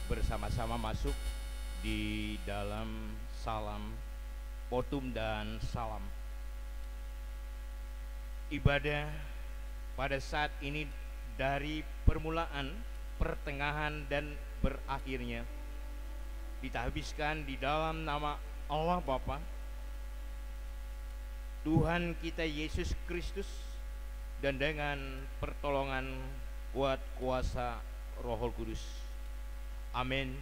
bersama-sama masuk di dalam salam potum dan salam. Ibadah pada saat ini dari permulaan, pertengahan dan berakhirnya kita habiskan di dalam nama Allah Bapa, Tuhan kita Yesus Kristus, dan dengan pertolongan kuat kuasa Roh Kudus. Amin.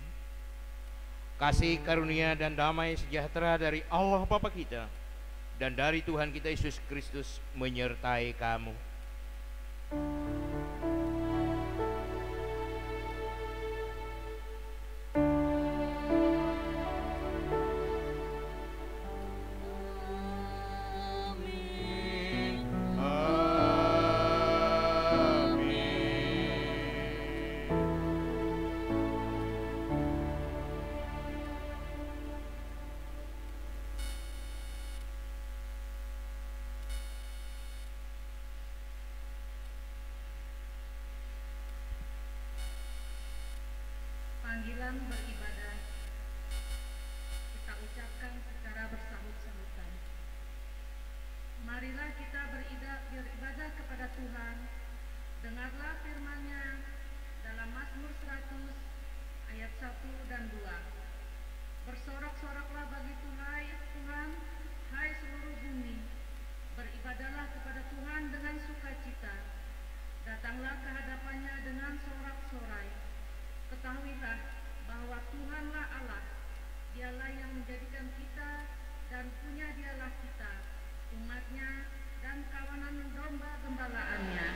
Kasih karunia dan damai sejahtera dari Allah Bapa kita dan dari Tuhan kita Yesus Kristus menyertai kamu. Panggilan beribadah kita ucapkan secara bersahut-sahutan. Marilah kita beribadah kepada Tuhan. Dengarlah firman-Nya dalam Mazmur 100 ayat 1 dan 2. Bersorak-soraklah bagi Tuhan, hai seluruh bumi. Beribadahlah kepada Tuhan dengan sukacita. Datanglah ke hadapannya dengan sorak-sorai. Ketahuilah bahwa Tuhanlah Allah. Dialah yang menjadikan kita dan punya dialah kita, umatnya dan kawanan domba gembalaannya.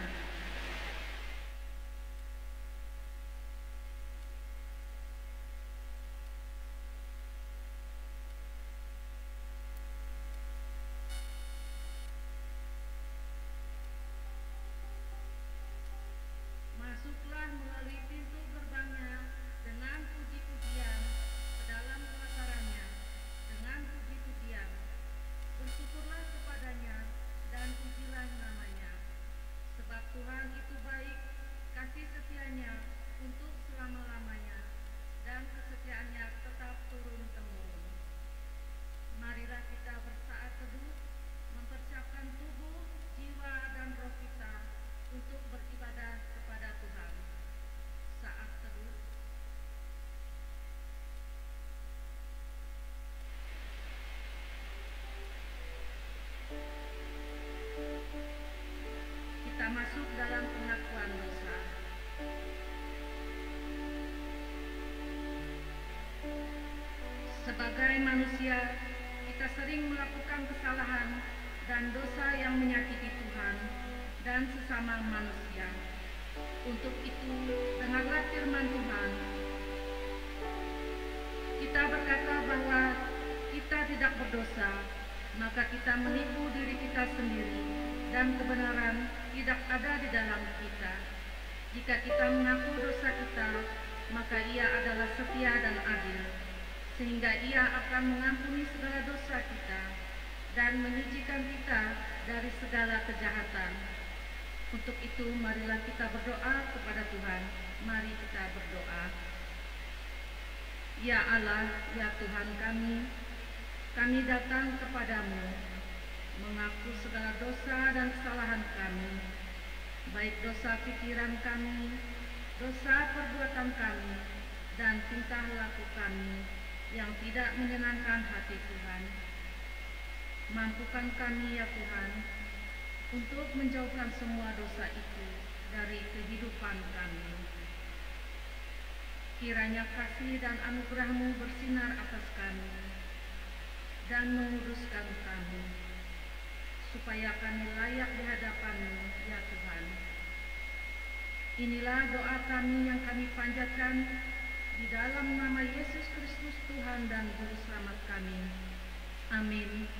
Masuklah melalui pintu gerbangnya dengan puji-pujian, ke dalam pelatarannya dengan puji-pujian. Bersyukurlah kepadanya dan pujilah namanya. Sebab Tuhan itu baik, kasih setianya untuk selama-lamanya, dan kesetiaannya tetap turun-temurun. Marilah kita bersaat teduh, mempersiapkan tubuh, jiwa, dan roh kita untuk beribadah kepada Tuhan. Saat teduh. Kita masuk dalam pengakuan dosa. Sebagai manusia, kita sering melakukan kesalahan dan dosa yang menyakiti Tuhan dan sesama manusia. Untuk itu, dengarlah firman Tuhan. Kita berkata bahwa kita tidak berdosa, maka kita menipu diri kita sendiri, dan kebenaran tidak ada di dalam kita. Jika kita mengaku dosa kita, maka Ia adalah setia dan adil, sehingga Ia akan mengampuni segala dosa kita dan menyucikan kita dari segala kejahatan. Untuk itu, marilah kita berdoa kepada Tuhan. Mari kita berdoa. Ya Allah, ya Tuhan kami datang kepadamu, mengaku segala dosa dan kesalahan kami, baik dosa pikiran kami, dosa perbuatan kami, dan tingkah laku kami yang tidak menyenangkan hati Tuhan. Mampukan kami ya Tuhan, untuk menjauhkan semua dosa itu dari kehidupan kami. Kiranya kasih dan anugerah-Mu bersinar atas kami dan menguduskan kami, supaya kami layak di hadapan-Mu ya Tuhan. Inilah doa kami yang kami panjatkan di dalam nama Yesus Kristus Tuhan dan Juru Selamat kami. Amin.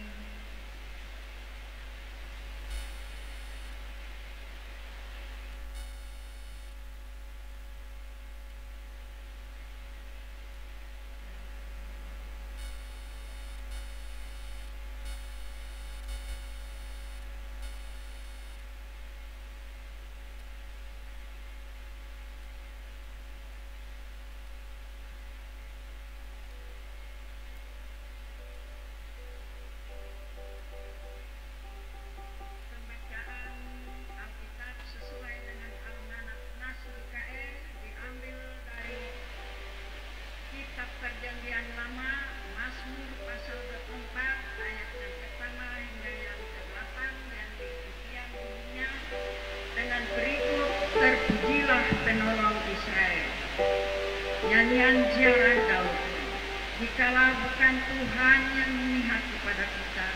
Penolong Israel. Nyanyian ziarah Daud. Jikalau bukan Tuhan yang memihak kepada kita,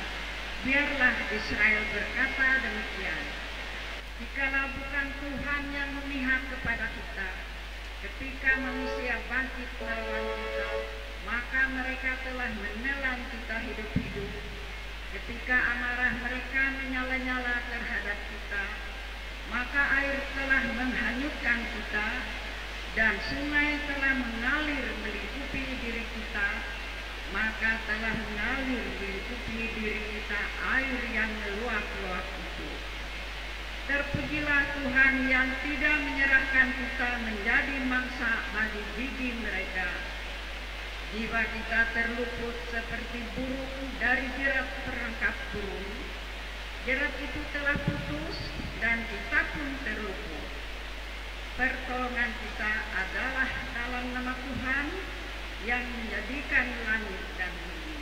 biarlah Israel berkata demikian. Jikalau bukan Tuhan yang memihak kepada kita, ketika manusia bangkit melawan kita, maka mereka telah menelan kita hidup-hidup. Ketika amarah mereka menyala-nyala terhadap kita, maka air telah menghanyutkan kita dan sungai telah mengalir melingkupi diri kita, maka telah mengalir melingkupi diri kita air yang meluap-luap itu. Terpujilah Tuhan yang tidak menyerahkan kita menjadi mangsa bagi gigi mereka. Jiwa kita terluput seperti burung dari jerat perangkap burung. Jerat itu telah putus dan kita pun terluput. Pertolongan kita adalah dalam nama Tuhan yang menjadikan langit dan bumi.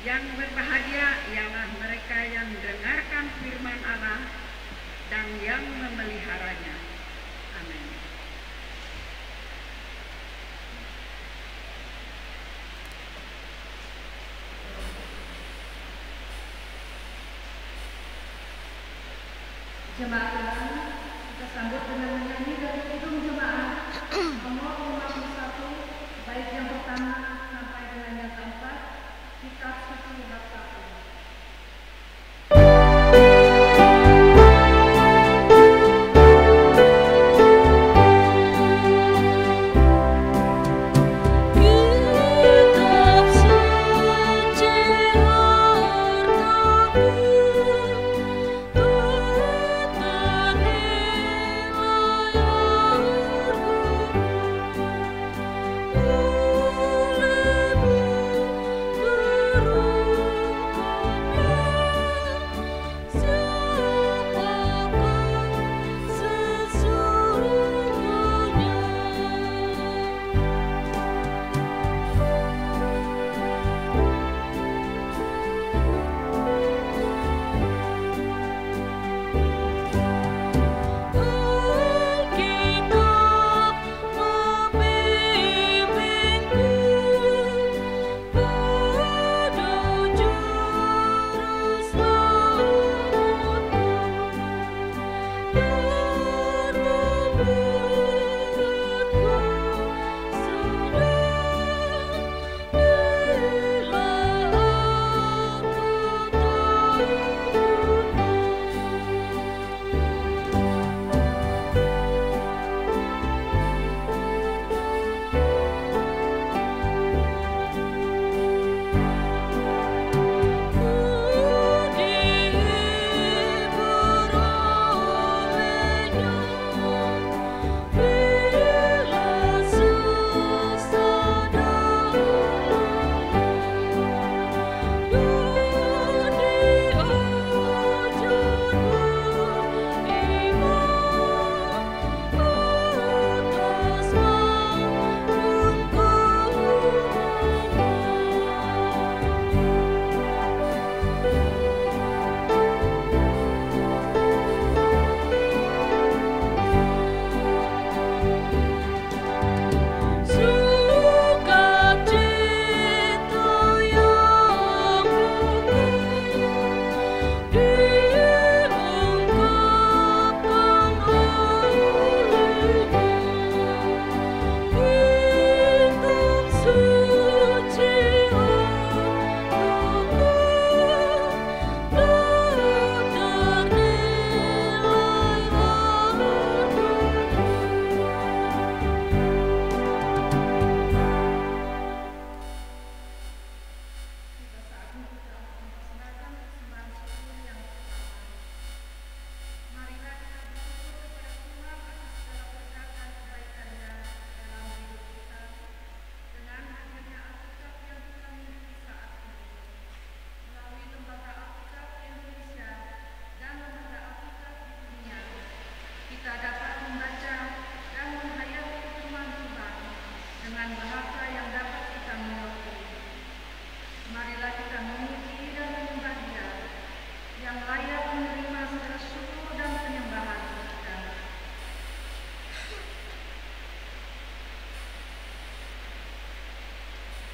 Yang berbahagia ialah mereka yang mendengarkan firman Allah dan yang memeliharanya. Amin. Jemaat, kita sambut dengan menyanyi dari Kidung Jemaat nomor 51, baik yang pertama sampai dengan yang keempat, kitab suci bab 1.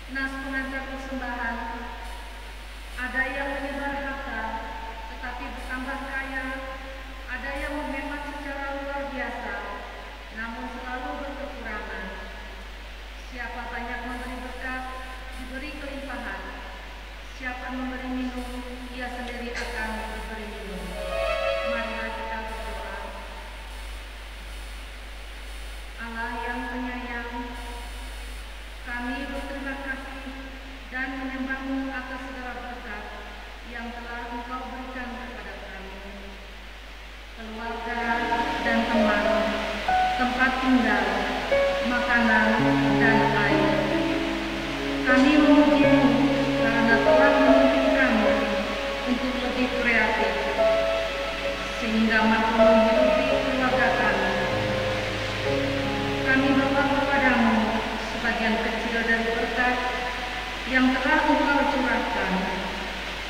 Nas pengantar persembahan, ada yang menyebar harta tetapi bertambah kaya, ada yang menghemat secara luar biasa namun selalu berkekurangan. Siapa banyak memberi berkat, diberi kelimpahan. Siapa memberi minum, ia sendiri akan diberi minum. Marilah kita berdoa. Allah yang penyayang, kami berterima kasih dan menyembah-Mu atas segala berkat yang telah Engkau berikan kepada kami, keluarga dan teman, tempat tinggal, makanan dan air. Kami memuji-Mu karena telah menuntun kami untuk lebih kreatif, sehingga mampu menghidupi keluarga kami. Kami berdoa kepada-Mu sebagian kecil dari berkat yang telah Engkau curahkan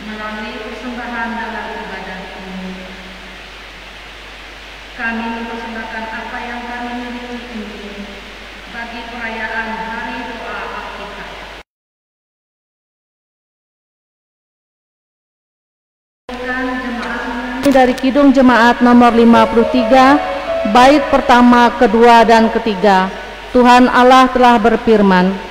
melalui persembahan dalam ibadah ini. Kami mempersembahkan apa yang kami miliki ini bagi perayaan Hari Doa Alkitab. Dari Kidung Jemaat nomor 53, bait pertama, kedua, dan ketiga. Tuhan Allah telah berfirman,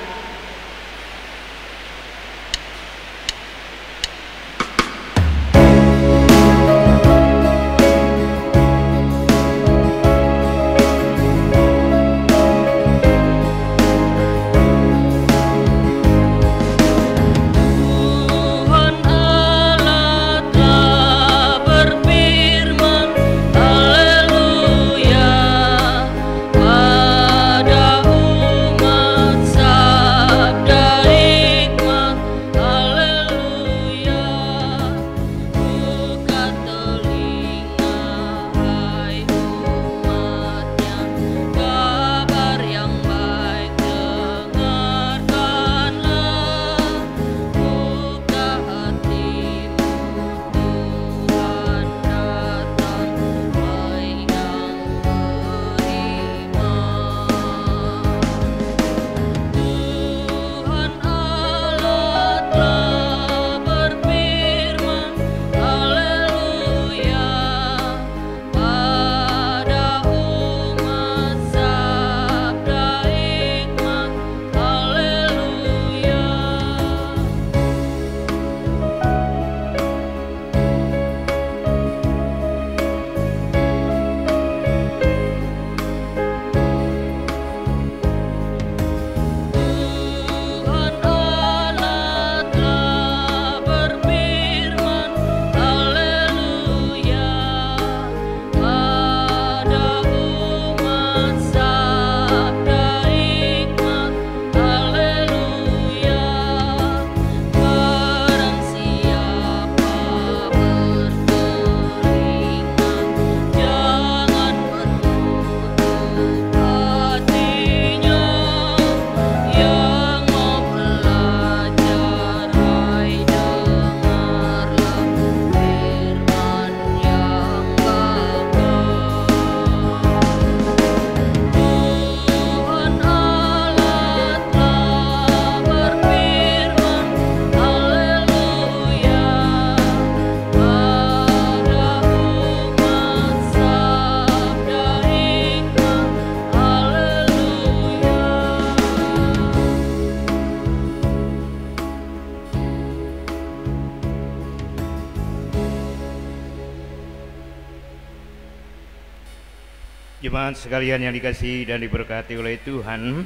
Jemaat sekalian yang dikasihi dan diberkati oleh Tuhan,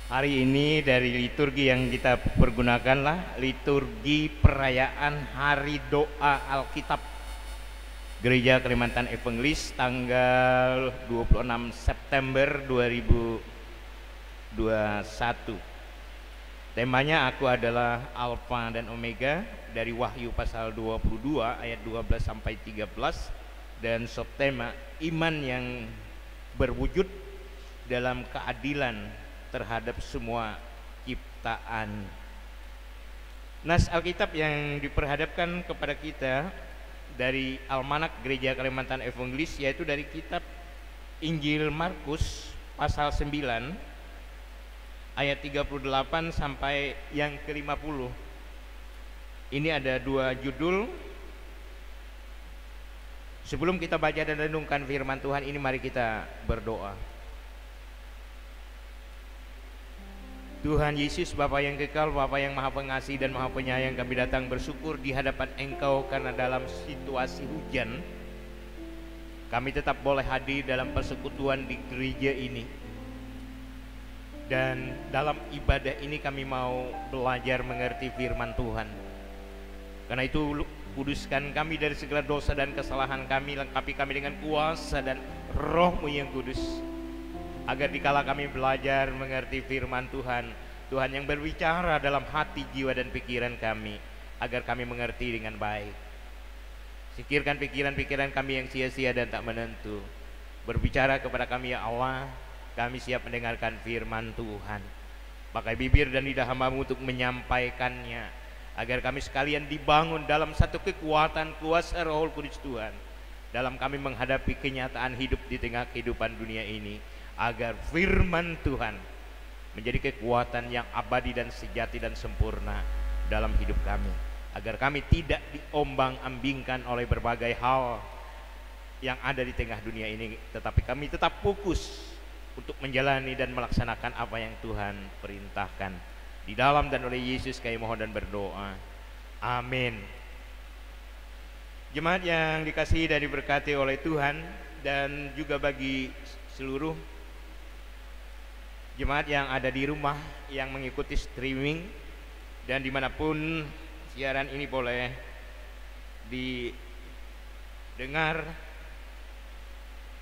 hari ini dari liturgi yang kita pergunakanlah liturgi perayaan Hari Doa Alkitab Gereja Kalimantan Evangelis tanggal 26 September 2021. Temanya aku adalah Alfa dan Omega dari Wahyu pasal 22 ayat 12 sampai 13, dan subtema iman yang berwujud dalam keadilan terhadap semua ciptaan. Nas Alkitab yang diperhadapkan kepada kita dari Almanak Gereja Kalimantan Evangelis yaitu dari kitab Injil Markus pasal 9 ayat 38 sampai yang ke-50. Ini ada dua judul. Sebelum kita baca dan renungkan firman Tuhan ini, mari kita berdoa. Tuhan Yesus, Bapa yang kekal, Bapa yang maha pengasih dan maha penyayang, kami datang bersyukur di hadapan Engkau karena dalam situasi hujan kami tetap boleh hadir dalam persekutuan di gereja ini. Dan dalam ibadah ini kami mau belajar mengerti firman Tuhan. Karena itu kuduskan kami dari segala dosa dan kesalahan kami, lengkapi kami dengan kuasa dan Roh-Mu yang kudus, agar dikala kami belajar mengerti firman Tuhan, Tuhan yang berbicara dalam hati, jiwa dan pikiran kami, agar kami mengerti dengan baik. Singkirkan pikiran-pikiran kami yang sia-sia dan tak menentu. Berbicara kepada kami ya Allah, kami siap mendengarkan firman Tuhan. Pakai bibir dan lidah hamba-Mu untuk menyampaikannya, agar kami sekalian dibangun dalam satu kekuatan kuasa Roh Kudus Tuhan, dalam kami menghadapi kenyataan hidup di tengah kehidupan dunia ini, agar firman Tuhan menjadi kekuatan yang abadi dan sejati dan sempurna dalam hidup kami, agar kami tidak diombang-ambingkan oleh berbagai hal yang ada di tengah dunia ini, tetapi kami tetap fokus untuk menjalani dan melaksanakan apa yang Tuhan perintahkan. Di dalam dan oleh Yesus kami mohon dan berdoa, amin. Jemaat yang dikasihi dan diberkati oleh Tuhan, dan juga bagi seluruh jemaat yang ada di rumah yang mengikuti streaming dan dimanapun siaran ini boleh didengar.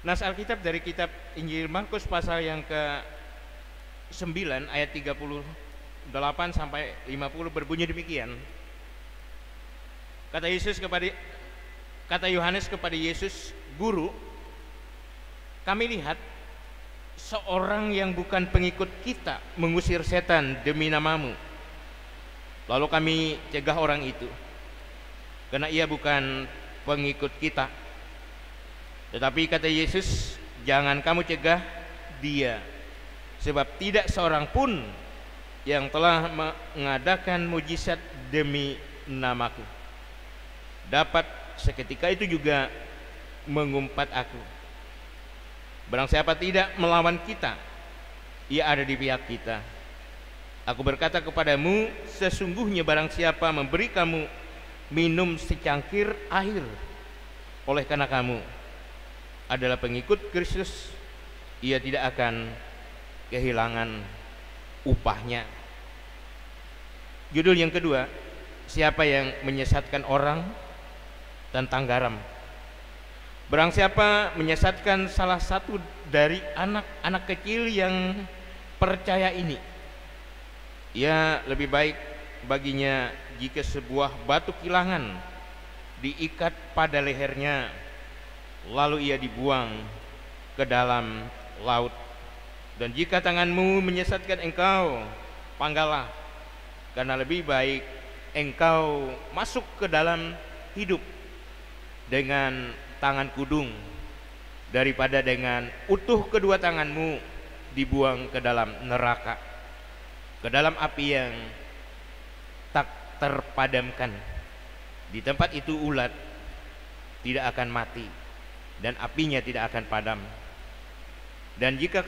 Nas Alkitab dari kitab Injil Markus pasal yang ke-9 ayat 38 sampai 50 berbunyi demikian. Kata Yohanes kepada Yesus, "Guru, kami lihat seorang yang bukan pengikut kita mengusir setan demi nama-Mu. Lalu kami cegah orang itu, karena ia bukan pengikut kita." Tetapi kata Yesus, "Jangan kamu cegah dia, sebab tidak seorang pun yang telah mengadakan mujizat demi namaku dapat seketika itu juga mengumpat aku. Barang siapa tidak melawan kita, ia ada di pihak kita. Aku berkata kepadamu, sesungguhnya barang siapa memberi kamu minum secangkir air oleh karena kamu adalah pengikut Kristus, ia tidak akan kehilangan upahnya." Judul yang kedua, siapa yang menyesatkan orang tentang garam. Barang siapa menyesatkan salah satu dari anak-anak kecil yang percaya ini, ia lebih baik baginya jika sebuah batu kilangan diikat pada lehernya, lalu ia dibuang ke dalam laut. Dan jika tanganmu menyesatkan engkau, panggallah, karena lebih baik engkau masuk ke dalam hidup dengan tangan kudung daripada dengan utuh kedua tanganmu dibuang ke dalam neraka, ke dalam api yang tak terpadamkan. Di tempat itu ulat tidak akan mati dan apinya tidak akan padam. Dan jika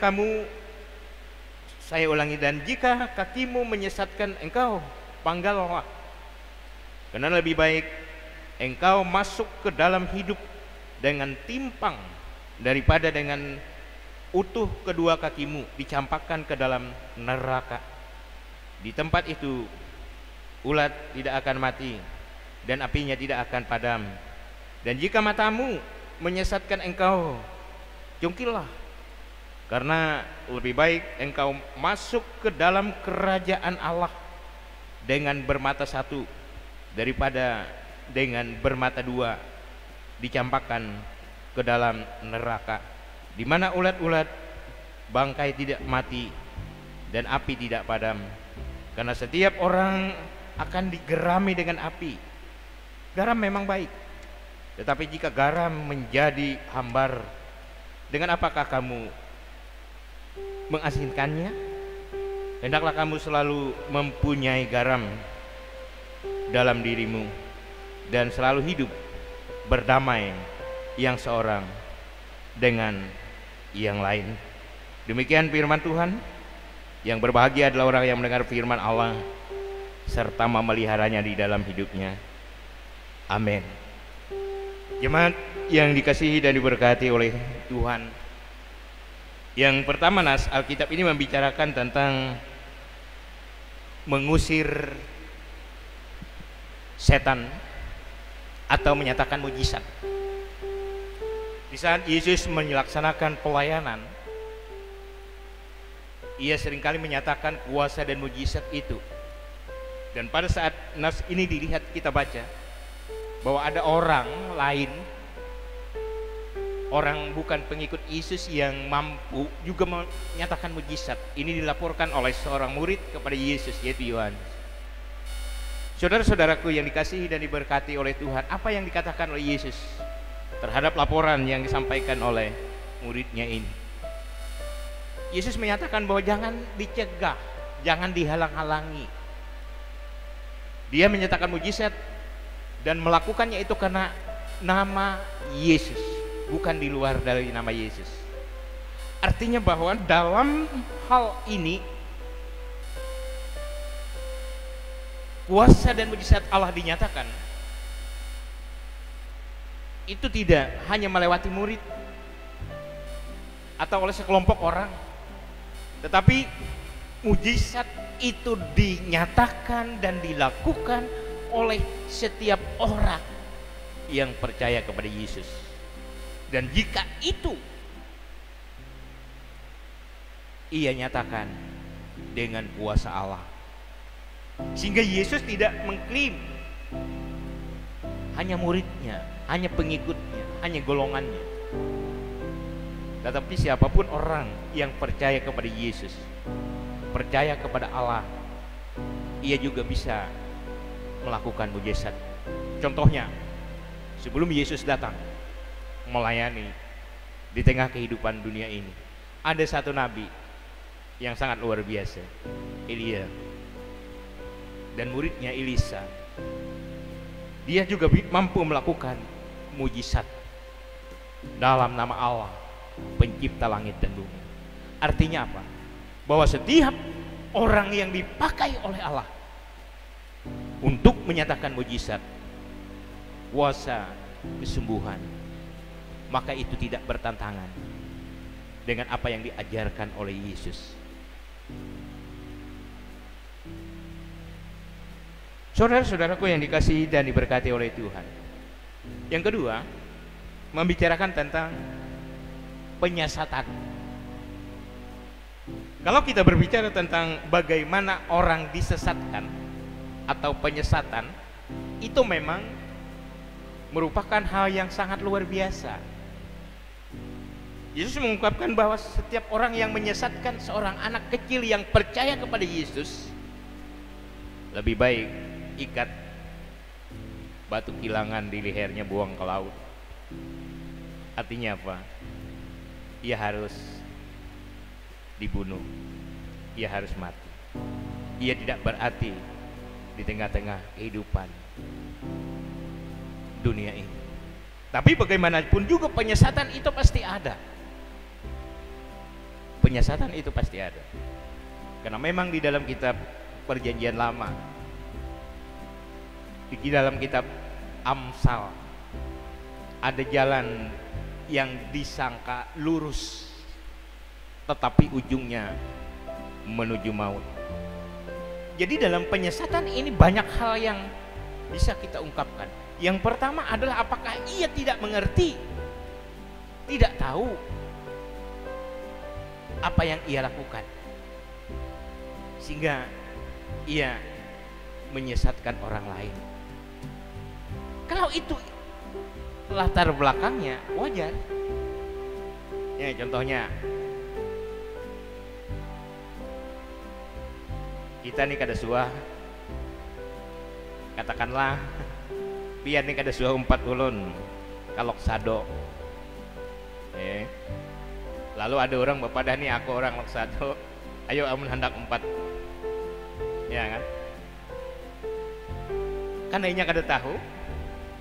dan jika kakimu menyesatkan engkau, panggallah, karena lebih baik engkau masuk ke dalam hidup dengan timpang daripada dengan utuh kedua kakimu dicampakkan ke dalam neraka. Di tempat itu ulat tidak akan mati dan apinya tidak akan padam. Dan jika matamu menyesatkan engkau, jungkillah, karena lebih baik engkau masuk ke dalam kerajaan Allah dengan bermata satu daripada dengan bermata dua dicampakkan ke dalam neraka, di mana ulat-ulat bangkai tidak mati dan api tidak padam. Karena setiap orang akan digerami dengan api. Garam memang baik, tetapi jika garam menjadi hambar, dengan apakah kamu mengasinkannya? Hendaklah kamu selalu mempunyai garam dalam dirimu dan selalu hidup berdamai yang seorang dengan yang lain. Demikian firman Tuhan. Yang berbahagia adalah orang yang mendengar firman Allah serta memeliharanya di dalam hidupnya. Amin. Jemaat yang dikasihi dan diberkati oleh Tuhan, yang pertama nas Alkitab ini membicarakan tentang mengusir setan atau menyatakan mujizat. Di saat Yesus melaksanakan pelayanan, ia seringkali menyatakan kuasa dan mujizat itu. Dan pada saat nas ini dilihat, kita baca bahwa ada orang lain, orang bukan pengikut Yesus yang mampu juga menyatakan mujizat. Ini dilaporkan oleh seorang murid kepada Yesus, yaitu Yohanes. Saudara-saudaraku yang dikasihi dan diberkati oleh Tuhan, apa yang dikatakan oleh Yesus terhadap laporan yang disampaikan oleh muridnya ini? Yesus menyatakan bahwa jangan dicegah, jangan dihalang-halangi. Dia menyatakan mujizat dan melakukannya itu karena nama Yesus, bukan di luar dari nama Yesus. Artinya bahwa dalam hal ini kuasa dan mujizat Allah dinyatakan itu tidak hanya melewati murid atau oleh sekelompok orang, tetapi mujizat itu dinyatakan dan dilakukan oleh setiap orang yang percaya kepada Yesus. Dan jika itu ia nyatakan dengan kuasa Allah, sehingga Yesus tidak mengklaim hanya muridnya, hanya pengikutnya, hanya golongannya, tetapi siapapun orang yang percaya kepada Yesus, percaya kepada Allah, ia juga bisa melakukan mujizat. Contohnya, sebelum Yesus datang melayani di tengah kehidupan dunia ini, ada satu nabi yang sangat luar biasa, Elia, dan muridnya Elisa. Dia juga mampu melakukan mujizat dalam nama Allah, pencipta langit dan bumi. Artinya apa? Bahwa setiap orang yang dipakai oleh Allah untuk menyatakan mujizat, kuasa, kesembuhan, maka itu tidak bertentangan dengan apa yang diajarkan oleh Yesus. Saudara-saudaraku yang dikasihi dan diberkati oleh Tuhan, yang kedua, membicarakan tentang penyesatan. Kalau kita berbicara tentang bagaimana orang disesatkan atau penyesatan, itu memang merupakan hal yang sangat luar biasa. Yesus mengungkapkan bahwa setiap orang yang menyesatkan seorang anak kecil yang percaya kepada Yesus, lebih baik ikat batu kilangan di lehernya, buang ke laut. Artinya apa? Ia harus dibunuh, ia harus mati. Ia tidak berarti di tengah-tengah kehidupan dunia ini. Tapi bagaimanapun juga penyesatan itu pasti ada. Penyesatan itu pasti ada. Karena memang di dalam kitab Perjanjian Lama, di dalam kitab Amsal, ada jalan yang disangka lurus tetapi ujungnya menuju maut. Jadi dalam penyesatan ini banyak hal yang bisa kita ungkapkan. Yang pertama adalah apakah ia tidak mengerti, tidak tahu apa yang ia lakukan, sehingga ia menyesatkan orang lain. Kalau itu latar belakangnya, wajar. Ya, contohnya kita nih kada suah, katakanlah pian nih kada suah 4 ulun kalok sado. Lalu ada orang bapak dah nih, aku orang lok sado, ayo amun hendak 4. Ya kan? Kan inya kada tahu,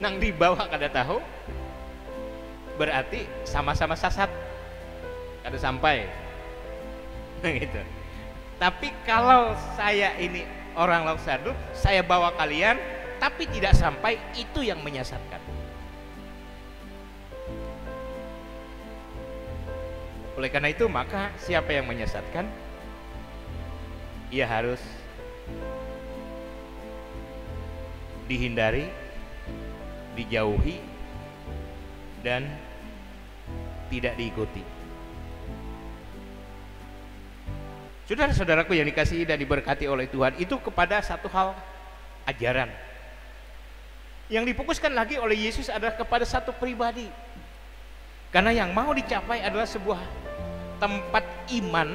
nang di bawah kada tahu, berarti sama-sama sasat, kada sampai. Gitu. Tapi kalau saya ini orang lok sado, saya bawa kalian tapi tidak sampai, itu yang menyesatkan. Oleh karena itu, maka siapa yang menyesatkan, ia harus dihindari, dijauhi, dan tidak diikuti. Saudara-saudaraku yang dikasihi dan diberkati oleh Tuhan, itu kepada satu hal ajaran. Yang difokuskan lagi oleh Yesus adalah kepada satu pribadi. Karena yang mau dicapai adalah sebuah tempat iman,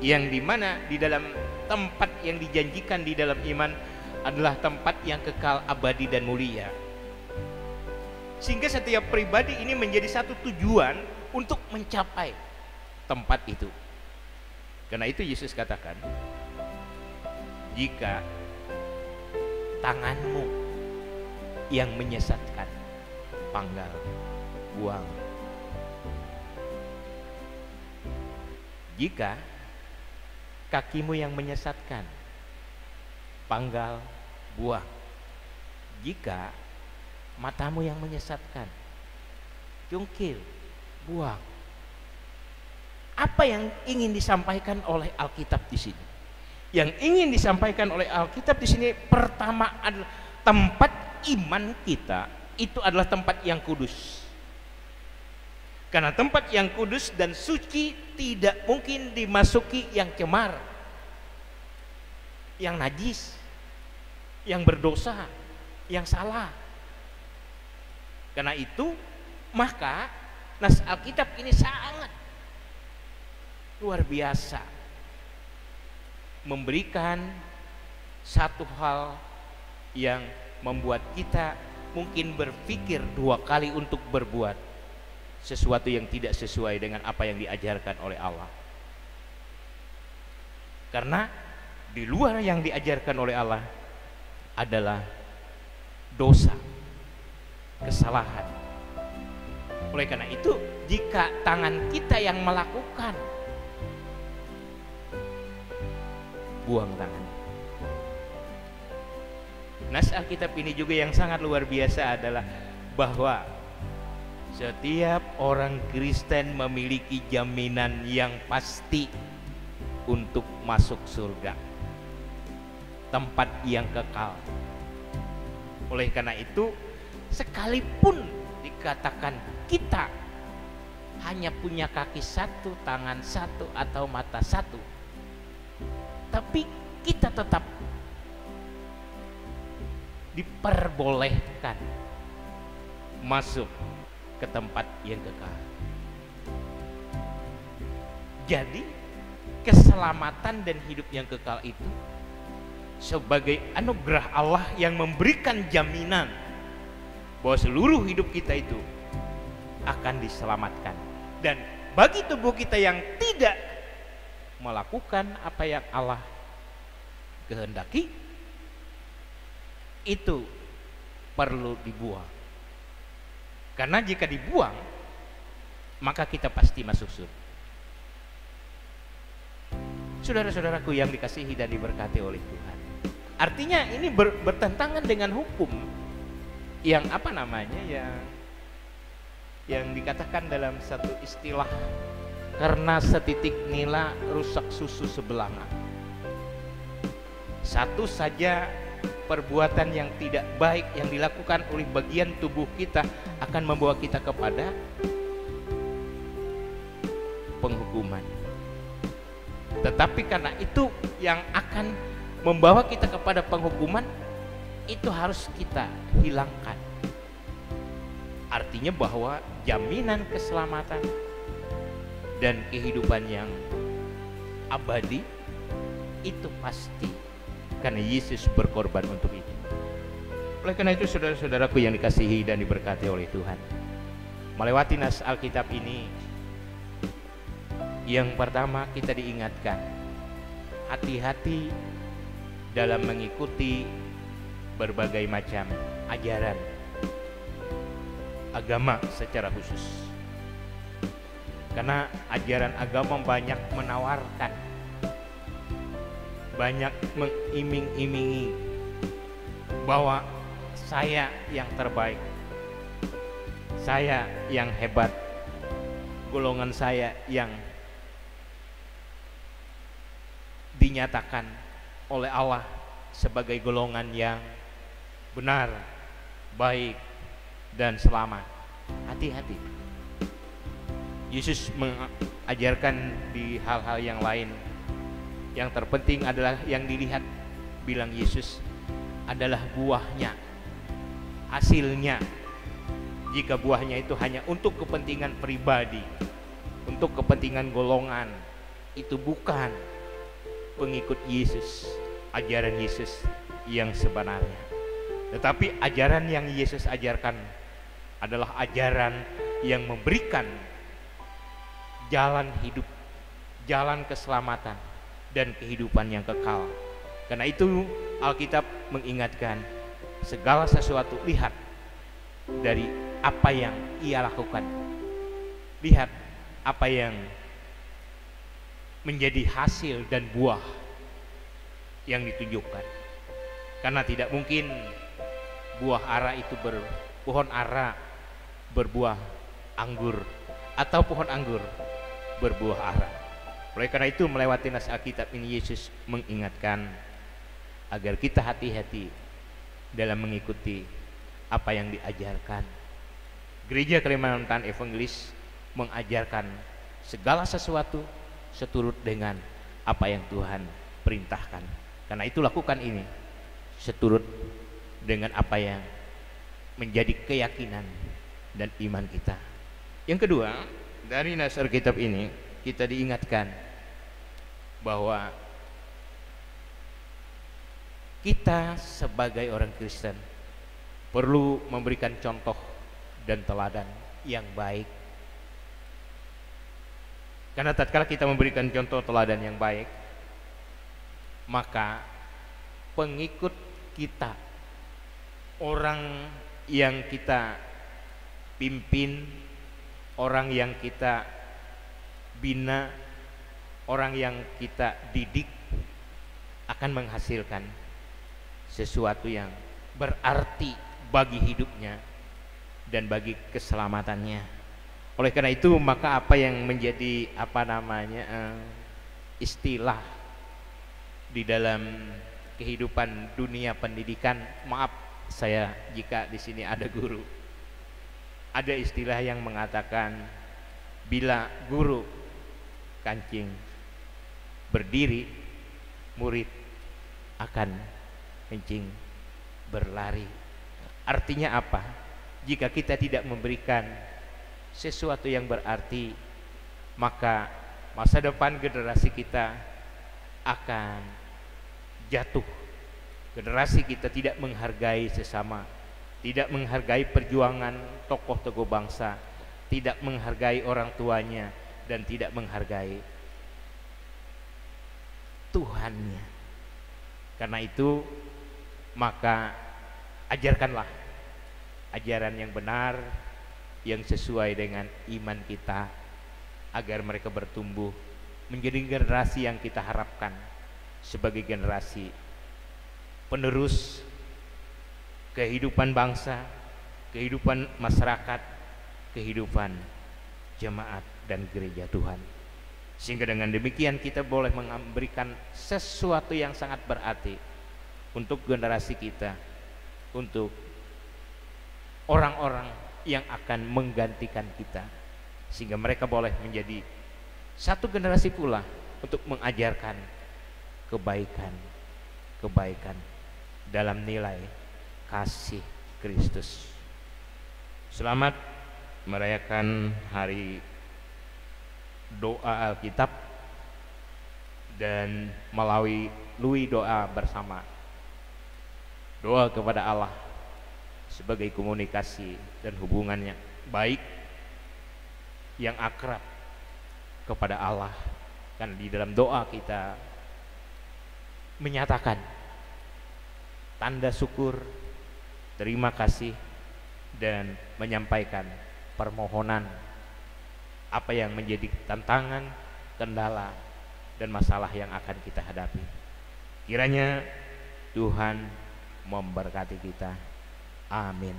yang dimana di dalam tempat yang dijanjikan di dalam iman adalah tempat yang kekal, abadi dan mulia. Sehingga setiap pribadi ini menjadi satu tujuan untuk mencapai tempat itu. Karena itu Yesus katakan, jika tanganmu yang menyesatkan, panggal, buang. Jika kakimu yang menyesatkan, panggal, buang. Jika matamu yang menyesatkan, jungkir, buang. Apa yang ingin disampaikan oleh Alkitab di sini? Yang ingin disampaikan oleh Alkitab di sini pertama adalah tempat iman kita itu adalah tempat yang kudus. Karena tempat yang kudus dan suci tidak mungkin dimasuki yang cemar, yang najis, yang berdosa, yang salah. Karena itu maka nas Alkitab ini sangat luar biasa, memberikan satu hal yang membuat kita mungkin berpikir dua kali untuk berbuat sesuatu yang tidak sesuai dengan apa yang diajarkan oleh Allah. Karena di luar yang diajarkan oleh Allah adalah dosa, kesalahan. Oleh karena itu, jika tangan kita yang melakukan, buang tangan. Nas Alkitab ini juga yang sangat luar biasa adalah bahwa setiap orang Kristen memiliki jaminan yang pasti untuk masuk surga, tempat yang kekal. Oleh karena itu, sekalipun dikatakan kita hanya punya kaki satu, tangan satu, atau mata satu, tapi kita tetap diperbolehkan masuk ke tempat yang kekal. Jadi keselamatan dan hidup yang kekal itu sebagai anugerah Allah yang memberikan jaminan bahwa seluruh hidup kita itu akan diselamatkan. Dan bagi tubuh kita yang tidak melakukan apa yang Allah kehendaki, itu perlu dibuang. Karena jika dibuang, maka kita pasti masuk surga. Saudara-saudaraku yang dikasihi dan diberkati oleh Tuhan, artinya ini bertentangan dengan hukum yang yang dikatakan dalam satu istilah, karena setitik nila rusak susu sebelanga. Satu saja perbuatan yang tidak baik yang dilakukan oleh bagian tubuh kita akan membawa kita kepada penghukuman. Tetapi karena itu yang akan membawa kita kepada penghukuman itu harus kita hilangkan. Artinya bahwa jaminan keselamatan dan kehidupan yang abadi itu pasti, karena Yesus berkorban untuk itu. Oleh karena itu, saudara-saudaraku yang dikasihi dan diberkati oleh Tuhan, melewati nas Alkitab ini, yang pertama kita diingatkan hati-hati dalam mengikuti berbagai macam ajaran agama secara khusus. Karena ajaran agama banyak menawarkan, banyak mengiming-imingi bahwa saya yang terbaik, saya yang hebat, golongan saya yang dinyatakan oleh Allah sebagai golongan yang benar, baik, dan selamat. Hati-hati. Yesus mengajarkan di hal-hal yang lain. Yang terpenting adalah yang dilihat, bilang Yesus, adalah buahnya, hasilnya Jika buahnya itu hanya untuk kepentingan pribadi, untuk kepentingan golongan, itu bukan pengikut Yesus, ajaran Yesus yang sebenarnya. Tetapi ajaran yang Yesus ajarkan adalah ajaran yang memberikan jalan hidup, jalan keselamatan, dan kehidupan yang kekal. Karena itu Alkitab mengingatkan segala sesuatu, lihat dari apa yang ia lakukan, lihat apa yang menjadi hasil dan buah yang ditunjukkan. Karena tidak mungkin buah ara itu pohon ara berbuah anggur atau pohon anggur berbuah ara. Oleh karena itu melewati nas Alkitab ini Yesus mengingatkan agar kita hati-hati dalam mengikuti apa yang diajarkan. Gereja Kalimantan Evangelis mengajarkan segala sesuatu seturut dengan apa yang Tuhan perintahkan. Karena itu lakukan ini seturut dengan apa yang menjadi keyakinan dan iman kita. Yang kedua, dari nas Alkitab ini kita diingatkan bahwa kita sebagai orang Kristen perlu memberikan contoh dan teladan yang baik. Karena tatkala kita memberikan contoh teladan yang baik, maka pengikut kita, orang yang kita pimpin, orang yang kita bina, orang yang kita didik akan menghasilkan sesuatu yang berarti bagi hidupnya dan bagi keselamatannya. Oleh karena itu maka apa yang menjadi istilah di dalam kehidupan dunia pendidikan, maaf saya jika di sini ada guru, ada istilah yang mengatakan bila guru kancing berdiri, murid akan kencing berlari. Artinya apa? Jika kita tidak memberikan sesuatu yang berarti, maka masa depan generasi kita akan jatuh. Generasi kita tidak menghargai sesama, tidak menghargai perjuangan tokoh-tokoh bangsa, tidak menghargai orang tuanya, dan tidak menghargai Tuhannya. Karena itu maka ajarkanlah ajaran yang benar, yang sesuai dengan iman kita, agar mereka bertumbuh menjadi generasi yang kita harapkan sebagai generasi penerus kehidupan bangsa, kehidupan masyarakat, kehidupan jemaat dan gereja Tuhan. Sehingga dengan demikian kita boleh memberikan sesuatu yang sangat berarti untuk generasi kita, untuk orang-orang yang akan menggantikan kita, sehingga mereka boleh menjadi satu generasi pula untuk mengajarkan kebaikan dalam nilai kasih Kristus. Selamat merayakan hari doa Alkitab, dan melalui doa bersama, doa kepada Allah sebagai komunikasi dan hubungan yang baik, yang akrab kepada Allah. Kan di dalam doa kita menyatakan tanda syukur, terima kasih, dan menyampaikan permohonan apa yang menjadi tantangan, kendala, dan masalah yang akan kita hadapi. Kiranya Tuhan memberkati kita. Amin.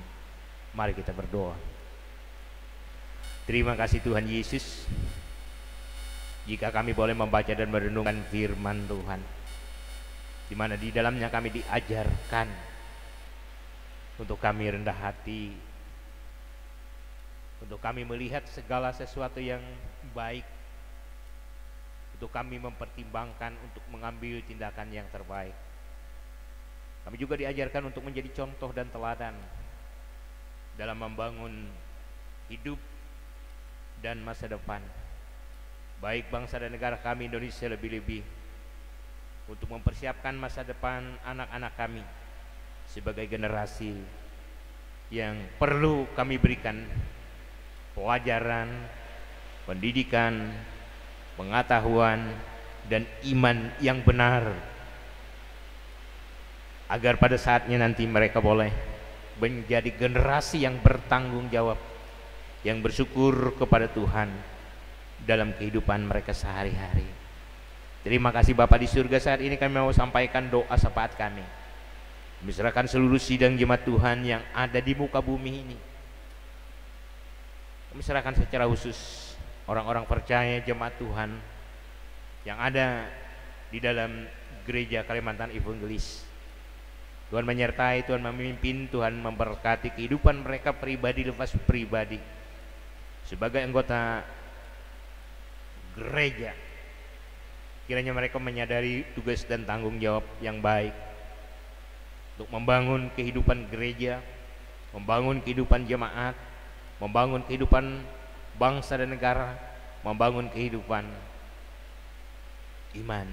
Mari kita berdoa. Terima kasih Tuhan Yesus, jika kami boleh membaca dan merenungkan firman Tuhan, di mana di dalamnya kami diajarkan untuk kami rendah hati, untuk kami melihat segala sesuatu yang baik, untuk kami mempertimbangkan untuk mengambil tindakan yang terbaik. Kami juga diajarkan untuk menjadi contoh dan teladan dalam membangun hidup dan masa depan baik bangsa dan negara kami Indonesia, lebih-lebih untuk mempersiapkan masa depan anak-anak kami sebagai generasi yang perlu kami berikan pelajaran, pendidikan, pengetahuan, dan iman yang benar, agar pada saatnya nanti mereka boleh menjadi generasi yang bertanggung jawab, yang bersyukur kepada Tuhan dalam kehidupan mereka sehari-hari. Terima kasih Bapa di surga. Saat ini kami mau sampaikan doa syafaat kami, menyerahkan seluruh sidang jemaat Tuhan yang ada di muka bumi ini. Kami serahkan secara khusus orang-orang percaya jemaat Tuhan yang ada di dalam gereja Kalimantan Evangelis. Tuhan menyertai, Tuhan memimpin, Tuhan memberkati kehidupan mereka pribadi lepas pribadi sebagai anggota gereja. Kiranya mereka menyadari tugas dan tanggung jawab yang baik untuk membangun kehidupan gereja, membangun kehidupan jemaat, membangun kehidupan bangsa dan negara, membangun kehidupan iman,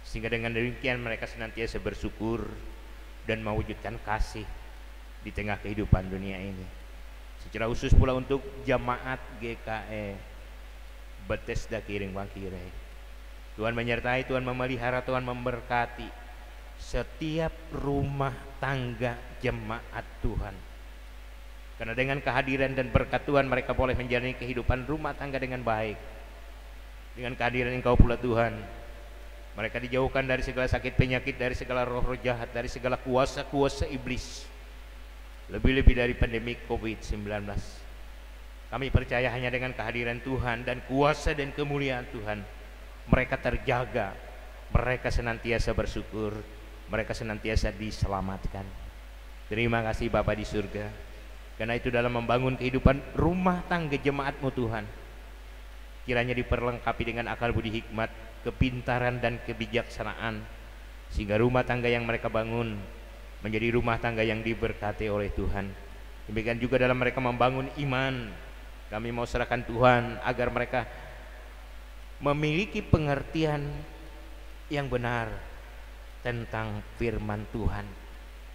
sehingga dengan demikian mereka senantiasa bersyukur dan mewujudkan kasih di tengah kehidupan dunia ini. Secara khusus pula untuk jemaat GKE Bethesda Kiring Bangkire, Tuhan menyertai, Tuhan memelihara, Tuhan memberkati setiap rumah tangga jemaat Tuhan. Karena dengan kehadiran dan berkat Tuhan mereka boleh menjalani kehidupan rumah tangga dengan baik. Dengan kehadiran Engkau pula Tuhan, mereka dijauhkan dari segala sakit penyakit, dari segala roh-roh jahat, dari segala kuasa-kuasa iblis, lebih-lebih dari pandemi COVID-19. Kami percaya hanya dengan kehadiran Tuhan dan kuasa dan kemuliaan Tuhan, mereka terjaga, mereka senantiasa bersyukur, mereka senantiasa diselamatkan. Terima kasih Bapa di surga. Karena itu dalam membangun kehidupan rumah tangga jemaat-Mu Tuhan, kiranya diperlengkapi dengan akal budi hikmat, kepintaran dan kebijaksanaan, sehingga rumah tangga yang mereka bangun menjadi rumah tangga yang diberkati oleh Tuhan. Demikian juga dalam mereka membangun iman, kami mau serahkan Tuhan agar mereka memiliki pengertian yang benar tentang firman Tuhan,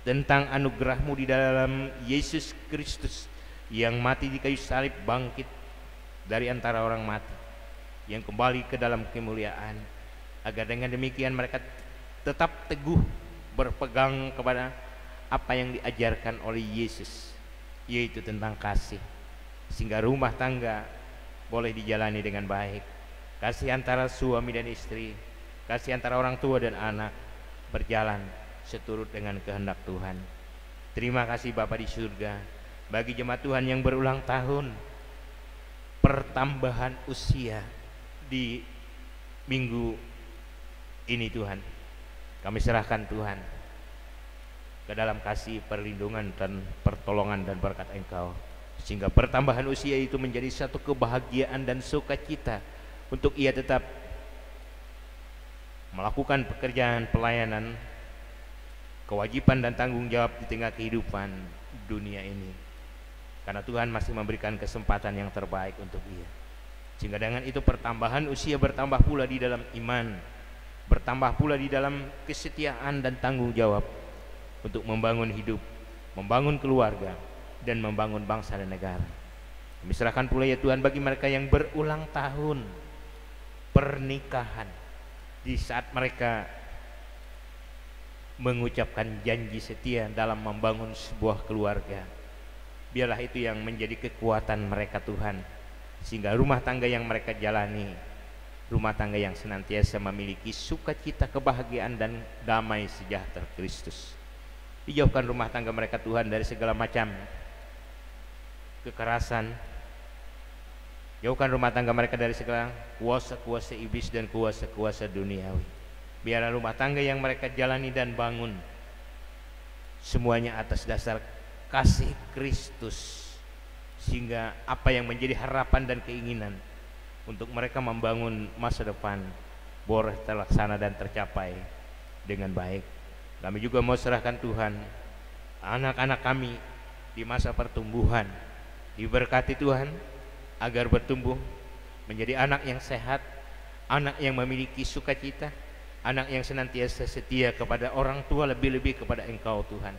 tentang anugerah-Mu di dalam Yesus Kristus yang mati di kayu salib, bangkit dari antara orang mati, yang kembali ke dalam kemuliaan, agar dengan demikian mereka tetap teguh berpegang kepada apa yang diajarkan oleh Yesus, yaitu tentang kasih, sehingga rumah tangga boleh dijalani dengan baik. Kasih antara suami dan istri, kasih antara orang tua dan anak berjalan seturut dengan kehendak Tuhan. Terima kasih Bapa di surga bagi jemaat Tuhan yang berulang tahun, pertambahan usia di minggu ini Tuhan. Kami serahkan Tuhan ke dalam kasih, perlindungan dan pertolongan dan berkat Engkau, sehingga pertambahan usia itu menjadi satu kebahagiaan dan sukacita untuk ia tetap melakukan pekerjaan pelayanan, kewajiban dan tanggung jawab di tengah kehidupan dunia ini, karena Tuhan masih memberikan kesempatan yang terbaik untuk ia. Sehingga dengan itu pertambahan usia bertambah pula di dalam iman, bertambah pula di dalam kesetiaan dan tanggung jawab untuk membangun hidup, membangun keluarga, dan membangun bangsa dan negara. Kami serahkan pula ya Tuhan bagi mereka yang berulang tahun pernikahan, di saat mereka mengucapkan janji setia dalam membangun sebuah keluarga, biarlah itu yang menjadi kekuatan mereka Tuhan, sehingga rumah tangga yang mereka jalani, rumah tangga yang senantiasa memiliki sukacita, kebahagiaan dan damai sejahtera Kristus. Dijauhkan rumah tangga mereka Tuhan dari segala macam kekerasan, jauhkan rumah tangga mereka dari segala kuasa-kuasa iblis dan kuasa-kuasa duniawi. Biarlah rumah tangga yang mereka jalani dan bangun semuanya atas dasar kasih Kristus, sehingga apa yang menjadi harapan dan keinginan untuk mereka membangun masa depan boleh terlaksana dan tercapai dengan baik. Kami juga mau serahkan Tuhan anak-anak kami di masa pertumbuhan. Diberkati Tuhan agar bertumbuh menjadi anak yang sehat, anak yang memiliki sukacita, anak yang senantiasa setia kepada orang tua, lebih-lebih kepada Engkau Tuhan.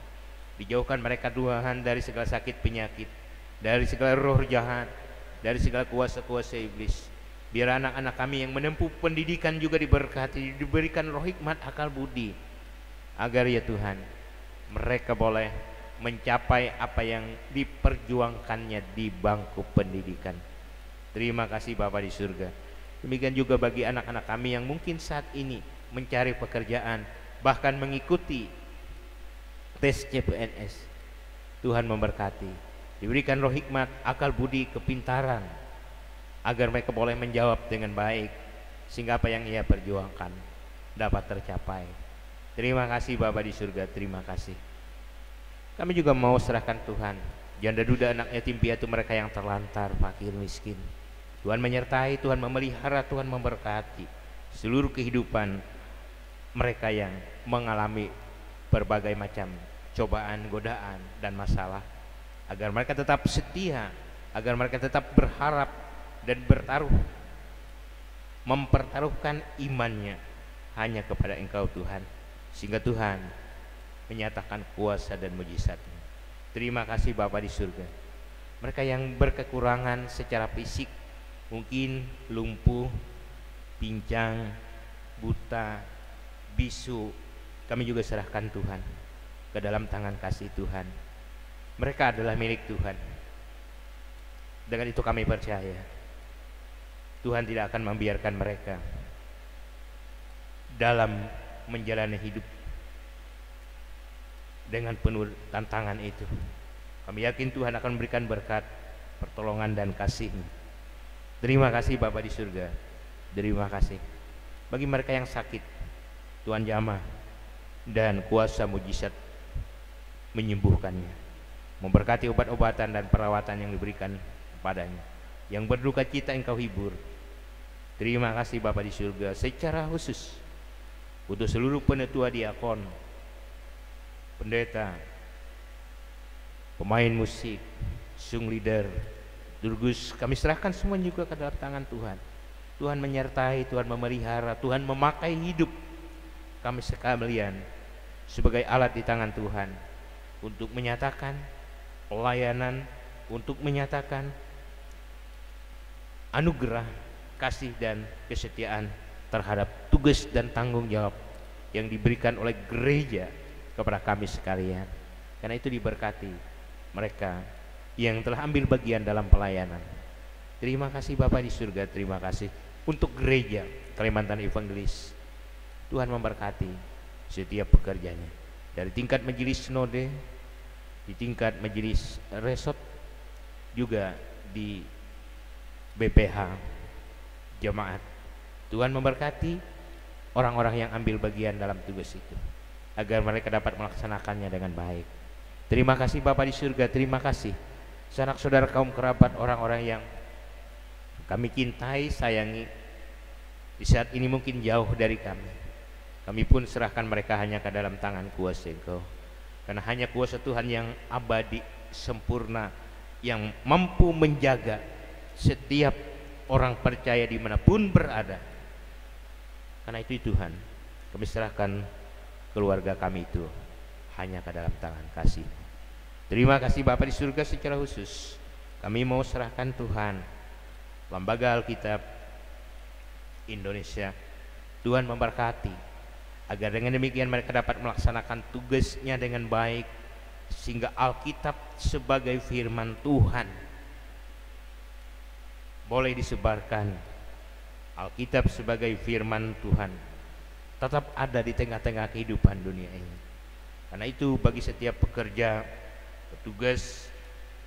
Dijauhkan mereka Tuhan dari segala sakit penyakit, dari segala roh jahat, dari segala kuasa-kuasa iblis. Biar anak-anak kami yang menempuh pendidikan juga diberkati, diberikan roh hikmat, akal budi, agar ya Tuhan mereka boleh mencapai apa yang diperjuangkannya di bangku pendidikan. Terima kasih Bapa di surga. Demikian juga bagi anak-anak kami yang mungkin saat ini mencari pekerjaan, bahkan mengikuti tes CPNS. Tuhan memberkati, diberikan roh hikmat, akal budi, kepintaran, agar mereka boleh menjawab dengan baik, sehingga apa yang ia perjuangkan dapat tercapai. Terima kasih Bapa di surga, terima kasih. Kami juga mau serahkan Tuhan janda duda, anak yatim piatu, mereka yang terlantar, fakir, miskin. Tuhan menyertai, Tuhan memelihara, Tuhan memberkati seluruh kehidupan mereka yang mengalami berbagai macam cobaan, godaan, dan masalah, agar mereka tetap setia, agar mereka tetap berharap dan bertaruh, mempertaruhkan imannya hanya kepada Engkau Tuhan, sehingga Tuhan menyatakan kuasa dan mujizat-Nya. Terima kasih Bapa di surga. Mereka yang berkekurangan secara fisik, mungkin lumpuh, pincang, buta, bisu, kami juga serahkan Tuhan ke dalam tangan kasih Tuhan. Mereka adalah milik Tuhan. Dengan itu kami percaya Tuhan tidak akan membiarkan mereka dalam menjalani hidup dengan penuh tantangan itu. Kami yakin Tuhan akan memberikan berkat, pertolongan, dan kasih-Nya. Terima kasih Bapa di surga. Terima kasih. Bagi mereka yang sakit, Tuhan jamah dan kuasa mujizat menyembuhkannya, memberkati obat-obatan dan perawatan yang diberikan kepadanya. Yang berduka cita Engkau hibur. Terima kasih Bapa di surga. Secara khusus untuk seluruh penetua diakon, pendeta, pemain musik, sung leader, durgus, kami serahkan semua juga ke dalam tangan Tuhan. Tuhan menyertai, Tuhan memelihara, Tuhan memakai hidup kami sekalian sebagai alat di tangan Tuhan untuk menyatakan pelayanan, untuk menyatakan anugerah, kasih, dan kesetiaan terhadap tugas dan tanggung jawab yang diberikan oleh gereja kepada kami sekalian. Karena itu diberkati mereka yang telah ambil bagian dalam pelayanan. Terima kasih Bapa di surga. Terima kasih untuk gereja Kalimantan Evangelis. Tuhan memberkati setiap pekerjanya, dari tingkat majelis sinode, di tingkat majelis resort, juga di BPH jemaat. Tuhan memberkati orang-orang yang ambil bagian dalam tugas itu, agar mereka dapat melaksanakannya dengan baik. Terima kasih Bapa di surga. Terima kasih sanak saudara, kaum kerabat, orang-orang yang kami cintai, sayangi, di saat ini mungkin jauh dari kami. Kami pun serahkan mereka hanya ke dalam tangan kuasa Engkau, karena hanya kuasa Tuhan yang abadi, sempurna, yang mampu menjaga setiap orang percaya dimanapun berada. Karena itu Tuhan, kami serahkan keluarga kami itu hanya ke dalam tangan kasih. Terima kasih Bapa di surga. Secara khusus kami mau serahkan Tuhan Lembaga Alkitab Indonesia. Tuhan memberkati, agar dengan demikian mereka dapat melaksanakan tugasnya dengan baik, sehingga Alkitab sebagai firman Tuhan boleh disebarkan. Alkitab sebagai firman Tuhan tetap ada di tengah-tengah kehidupan dunia ini. Karena itu bagi setiap pekerja, petugas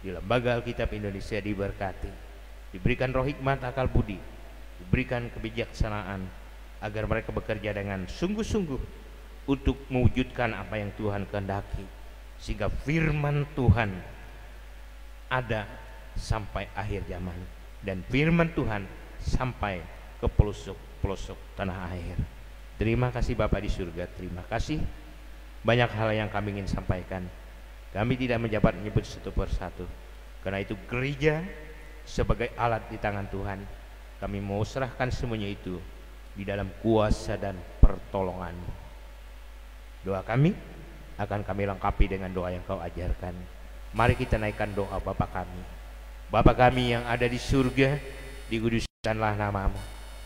di Lembaga Alkitab Indonesia diberkati, diberikan roh hikmat, akal budi, diberikan kebijaksanaan, agar mereka bekerja dengan sungguh-sungguh untuk mewujudkan apa yang Tuhan kehendaki, sehingga firman Tuhan ada sampai akhir zaman, dan firman Tuhan sampai ke pelosok-pelosok tanah air. Terima kasih Bapa di surga. Terima kasih. Banyak hal yang kami ingin sampaikan, Kami tidak menjabat menyebut satu persatu. Karena itu gereja sebagai alat di tangan Tuhan, kami mau serahkan semuanya itu di dalam kuasa dan pertolongan-Mu. Doa kami akan kami lengkapi dengan doa yang Kau ajarkan. Mari kita naikkan doa Bapa kami. Bapa kami yang ada di surga, dikuduskanlah nama-Mu.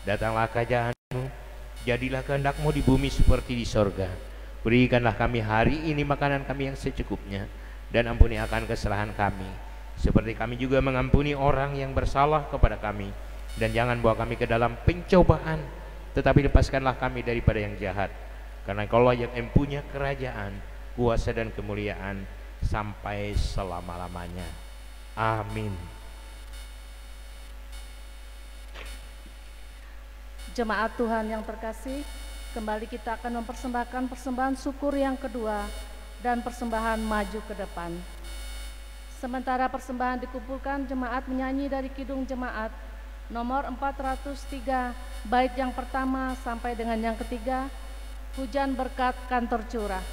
Datanglah kerajaan-Mu, jadilah kehendak-Mu di bumi seperti di sorga. Berikanlah kami hari ini makanan kami yang secukupnya, dan ampuni akan kesalahan kami, seperti kami juga mengampuni orang yang bersalah kepada kami. Dan jangan bawa kami ke dalam pencobaan, tetapi lepaskanlah kami daripada yang jahat. Karena Engkaulah yang mempunyai kerajaan, kuasa dan kemuliaan sampai selama-lamanya. Amin. Jemaat Tuhan yang terkasih, kembali kita akan mempersembahkan persembahan syukur yang kedua dan persembahan maju ke depan. Sementara persembahan dikumpulkan, jemaat menyanyi dari Kidung Jemaat nomor 403, bait yang pertama sampai dengan yang ketiga, Hujan Berkat Kantor Curah.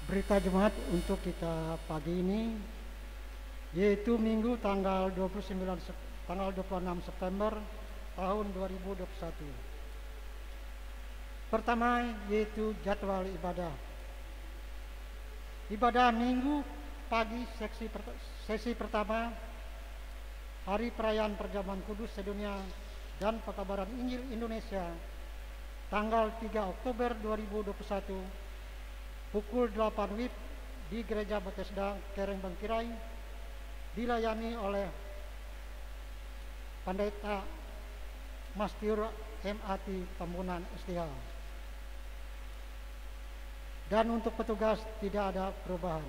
Berita jemaat untuk kita pagi ini yaitu Minggu tanggal 26 September tahun 2021. Pertama yaitu jadwal ibadah. Ibadah Minggu pagi sesi pertama Hari Perayaan Perjamuan Kudus Sedunia dan Pekabaran Injil Indonesia tanggal 3 Oktober 2021 pukul 8 WIB di Gereja Bethesda Kereng Bangkirai dilayani oleh Pendeta Mastiur MAT Tambunan STH. Dan untuk petugas tidak ada perubahan.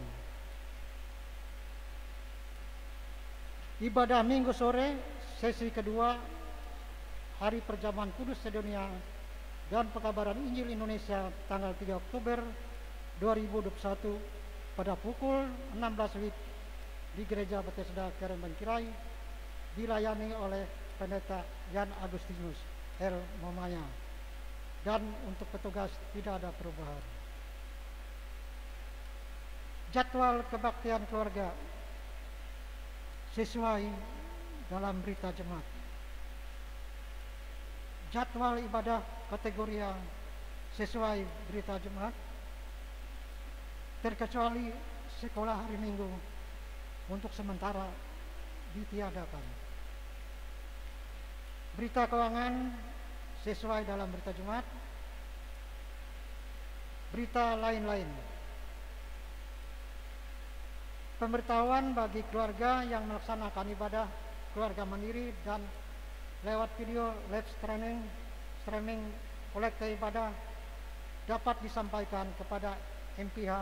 Ibadah Minggu sore sesi kedua Hari Perjamuan Kudus Sedunia dan Pekabaran Injil Indonesia tanggal 3 Oktober 2021 pada pukul 16 WIB di Gereja Bethesda Kereng Bangkirai dilayani oleh Pendeta Jan Agustinus L. Momaya, dan untuk petugas tidak ada perubahan. Jadwal kebaktian keluarga sesuai dalam berita jemaat. Jadwal ibadah kategori sesuai berita jemaat, terkecuali sekolah hari Minggu untuk sementara ditiadakan. Berita keuangan sesuai dalam berita jemaat. Berita lain-lain. Pemberitahuan bagi keluarga yang melaksanakan ibadah keluarga mandiri dan lewat video live streaming kolekte ibadah dapat disampaikan kepada MPH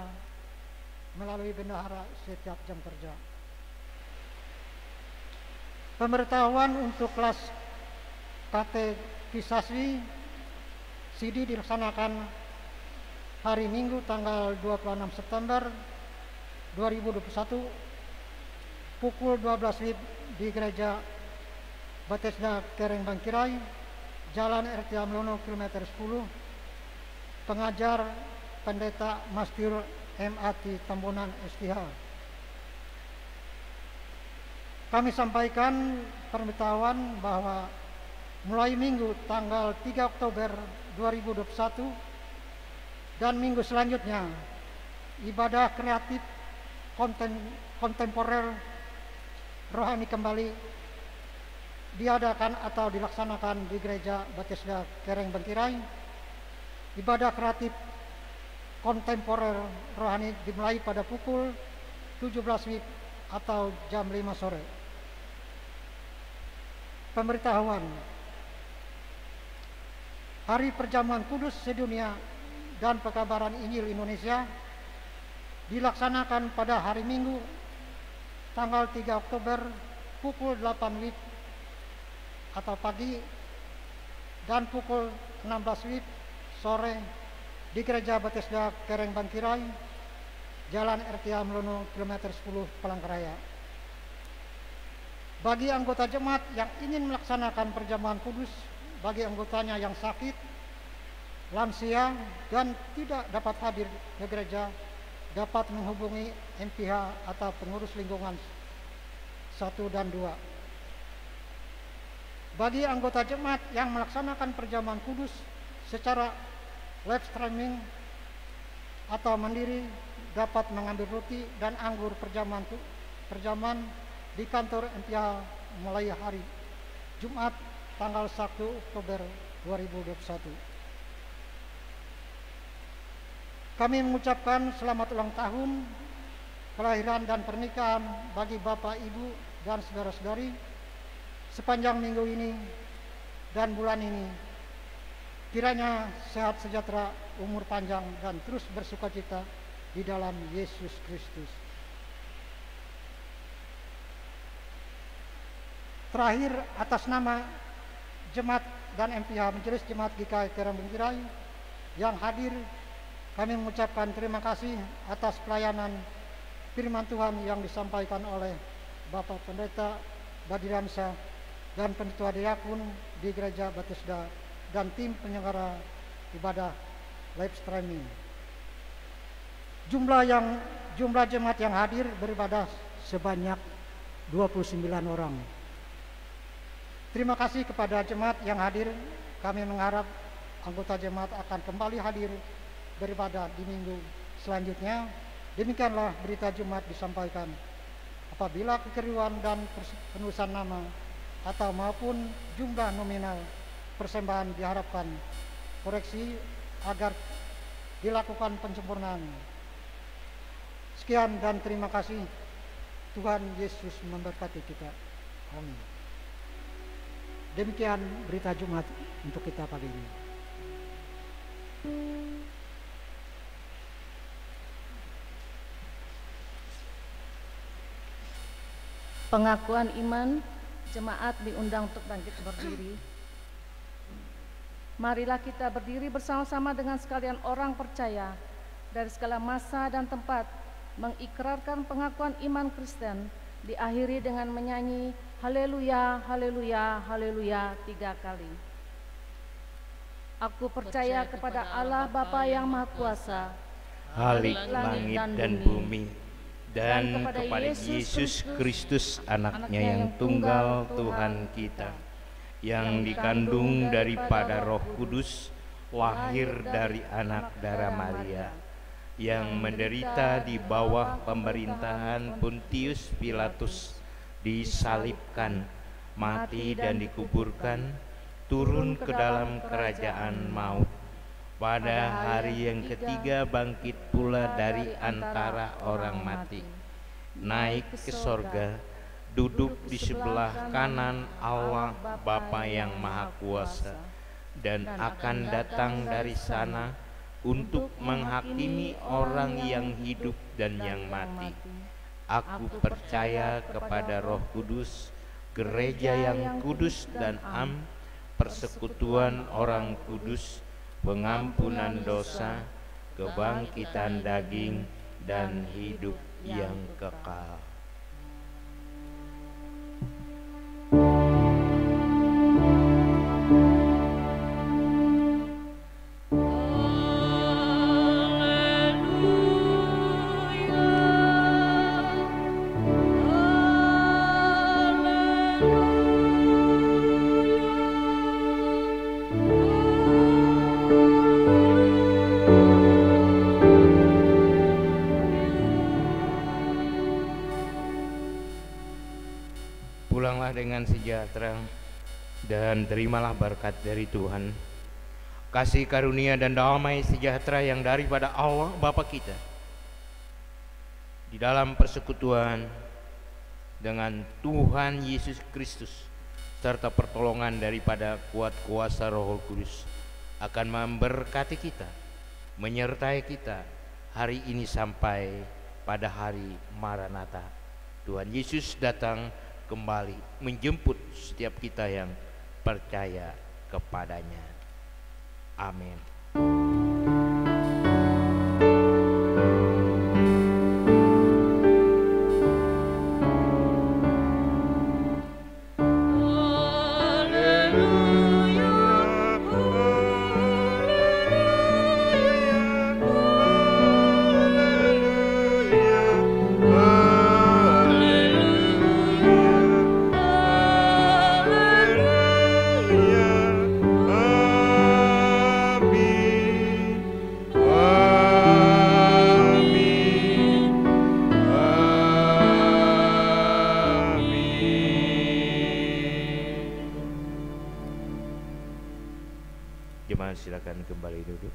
melalui bendahara setiap jam kerja. Pemberitahuan untuk kelas katekisasi CD dilaksanakan hari Minggu tanggal 26 September 2021 pukul 12 WIB di Gereja Bethesda Kereng Bangkirai, Jalan RT Amlono kilometer 10. Pengajar Pendeta Mastiur MAT Tambunan STH. Kami sampaikan pemberitahuan bahwa mulai Minggu tanggal 3 Oktober 2021 dan minggu selanjutnya ibadah kreatif kontemporer rohani kembali diadakan atau dilaksanakan di Gereja Bethesda Kereng Bangkirai. Ibadah kreatif kontemporer rohani dimulai pada pukul 17 WIB atau jam 5 sore. Pemberitahuan Hari Perjamuan Kudus Sedunia dan Pekabaran Injil Indonesia dilaksanakan pada hari Minggu tanggal 3 Oktober pukul 8 WIB atau pagi dan pukul 16 WIB sore di Gereja Bethesda Kereng Bangkirai, Jalan RT Amlono kilometer 10 Palangkaraya. Bagi anggota jemaat yang ingin melaksanakan perjamuan kudus, bagi anggotanya yang sakit, lansia, dan tidak dapat hadir ke gereja, dapat menghubungi MPH atau pengurus lingkungan 1 dan 2. Bagi anggota jemaat yang melaksanakan perjamuan kudus secara live streaming atau mandiri, dapat mengambil roti dan anggur perjamuan di kantor MPH mulai hari Jumat tanggal 1 Oktober 2021. Kami mengucapkan selamat ulang tahun kelahiran dan pernikahan bagi Bapak, Ibu, dan saudara-saudari sepanjang minggu ini dan bulan ini. Kiranya sehat sejahtera, umur panjang, dan terus bersukacita di dalam Yesus Kristus. Terakhir, atas nama Jemaat dan MPH Majelis Jemaat GKI Kereng Bangkirai yang hadir, kami mengucapkan terima kasih atas pelayanan firman Tuhan yang disampaikan oleh Bapak Pendeta Badiransyah dan Pentua Diakun di Gereja Bethesda dan tim penyelenggara ibadah live streaming. Jumlah jemaat yang hadir beribadah sebanyak 29 orang. Terima kasih kepada jemaat yang hadir. Kami mengharap anggota jemaat akan kembali hadir beribadah di minggu selanjutnya. Demikianlah berita Jumat disampaikan. Apabila kekeliruan dan penulisan nama atau maupun jumlah nominal persembahan diharapkan koreksi agar dilakukan penyempurnaan. Sekian dan terima kasih. Tuhan Yesus memberkati kita. Amin. Demikian berita Jumat untuk kita pagi ini. Pengakuan iman, jemaat diundang untuk bangkit berdiri. Marilah kita berdiri bersama-sama dengan sekalian orang percaya dari segala masa dan tempat, mengikrarkan pengakuan iman Kristen, diakhiri dengan menyanyi Haleluya, Haleluya, Haleluya 3 kali. Aku percaya kepada Allah Bapa yang Maha Kuasa, Halik langit dan bumi, dan kepada Yesus Kristus anaknya yang tunggal Tuhan kita, yang dikandung daripada Roh Kudus, lahir dari anak darah Maria, yang menderita di bawah pemerintahan Pontius Pilatus, disalibkan, mati dan dikuburkan, turun ke dalam kerajaan maut. Pada hari yang ketiga bangkit pula dari antara orang mati, naik ke sorga, duduk di sebelah kanan Allah Bapa yang Maha Kuasa, dan akan datang dari sana untuk menghakimi orang yang hidup dan yang mati. Aku percaya kepada Roh Kudus, gereja yang kudus dan am, persekutuan orang kudus, pengampunan dosa, kebangkitan daging, dan hidup yang kekal. Pulanglah dengan sejahtera dan terimalah berkat dari Tuhan. Kasih karunia dan damai sejahtera yang daripada Allah Bapa kita, di dalam persekutuan dengan Tuhan Yesus Kristus, serta pertolongan daripada kuat kuasa Roh Kudus, akan memberkati kita, menyertai kita hari ini sampai pada hari Maranatha. Tuhan Yesus datang kembali menjemput setiap kita yang percaya kepadanya. Amin. Jemaat silakan kembali duduk.